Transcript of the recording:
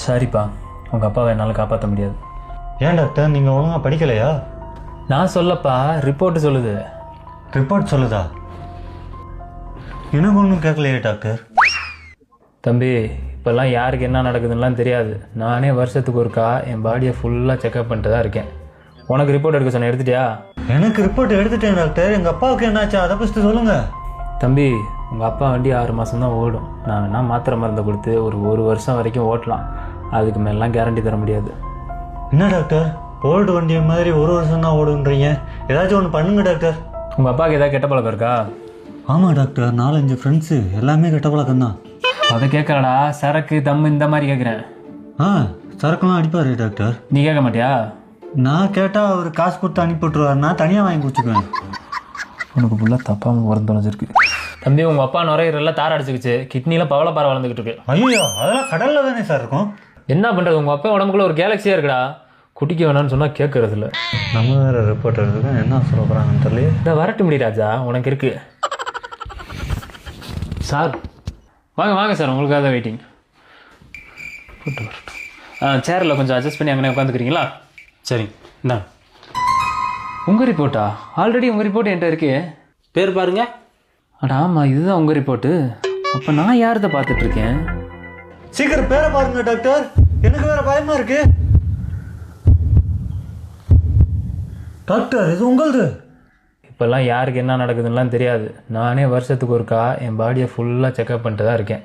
சரிப்பா, உங்கள் அப்பாவை என்னால் காப்பாற்ற முடியாது. ஏன் டாக்டர், நீங்கள் ஒழுங்காக படிக்கலையா? நான் சொல்லப்பா, ரிப்போர்ட்டு சொல்லுது. ரிப்போர்ட் சொல்லுதா? எனக்கு ஒன்றும் கேட்கலையே டாக்டர். தம்பி, இப்போல்லாம் யாருக்கு என்ன நடக்குதுன்னெலாம் தெரியாது. நானே வருஷத்துக்கு ஒருக்கா என் பாடியை ஃபுல்லாக செக்அப் பண்ணிட்டு தான் இருக்கேன். உனக்கு ரிப்போர்ட் எடுக்க சொன்ன, எடுத்துட்டியா? எனக்கு ரிப்போர்ட் எடுத்துட்டேன் டாக்டர். எங்கள் அப்பாவுக்கு என்னாச்சு அதை ஃபஸ்ட்டு சொல்லுங்கள். தம்பி, உங்கள் அப்பா வண்டி 6 மாதம் தான் ஓடும். நான் வேணால் மாத்திரை மருந்தை கொடுத்து ஒரு வருஷம் வரைக்கும் ஓட்டலாம். அதுக்கு மேலாம் கேரண்டி தர முடியாது. என்ன டாக்டர், ஓல்டு வண்டி மாதிரி 1 வருஷம் தான் ஓடுன்றீங்க? ஏதாச்சும் ஒன்று பண்ணுங்க டாக்டர். உங்கள் அப்பாவுக்கு ஏதாவது கெட்ட பழக்கம் இருக்கா? ஆமாம் டாக்டர், 4-5 ஃப்ரெண்ட்ஸு எல்லாமே கெட்ட பழக்கம் தான். அதை கேட்கலடா, சரக்கு தம்மு இந்த மாதிரி கேட்குறேன். சரக்குலாம் அடிப்பார் டாக்டர். நீ கேட்க மாட்டியா? நான் கேட்டால் அவர் காசு கொடுத்து அனுப்பிவிட்ருவார், நான் தனியாக வாங்கி குடிச்சுக்குவேன். உனக்கு ஃபுல்லாக தப்பாக உரம் தொலைஞ்சிருக்கு. தம்பி, உங்கள் அப்பா நுரையீரலில் தார அடிச்சுக்கிச்சு, கிட்னியில் பவளப்பாறை வளர்ந்துக்கிட்டு இருக்கு. ஐயோ, அதெல்லாம் கடலில் தானே சார் இருக்கும். என்ன பண்ணுறது, உங்கள் அப்பா உடம்புக்குள்ள ஒரு கேலக்ஸியாக இருக்குடா. குட்டிக்க வேணான்னு சொன்னால் கேட்கறது இல்லை. நம்ம வேறு ரிப்போர்ட் எடுத்துக்க என்ன சொல்ல போகிறாங்கன்னு தெரியல. இதை வரட்டு முடி ராஜா, உனக்கு இருக்கு. சார் வாங்க வாங்க சார், உங்களுக்காக தான் வெயிட்டிங். போட்டு வரட்டும். சேரில் கொஞ்சம் அட்ஜஸ்ட் பண்ணி அங்கே உட்காந்துக்கிறீங்களா? சரிங்க, இந்தா. உங்கள் ரிப்போர்ட்டா? ஆல்ரெடி உங்கள் ரிப்போர்ட் என்கிட்ட இருக்கே. பேர் பாருங்க. அடா ஆமாம், இதுதான் உங்கள் ரிப்போர்ட்டு. அப்போ நான் யார்கிட்ட பார்த்துட்ருக்கேன்? சீக்கிரம் பேரை பாருங்க டாக்டர், எனக்கு வேற பயமா இருக்கு. டாக்டர், இது உங்களது? இப்போல்லாம் யாருக்கு என்ன நடக்குதுன்னெலாம் தெரியாது. நானே வருஷத்துக்கு ஒருக்கா என் பாடியை ஃபுல்லாக செக்அப் பண்ணிட்டு தான் இருக்கேன்.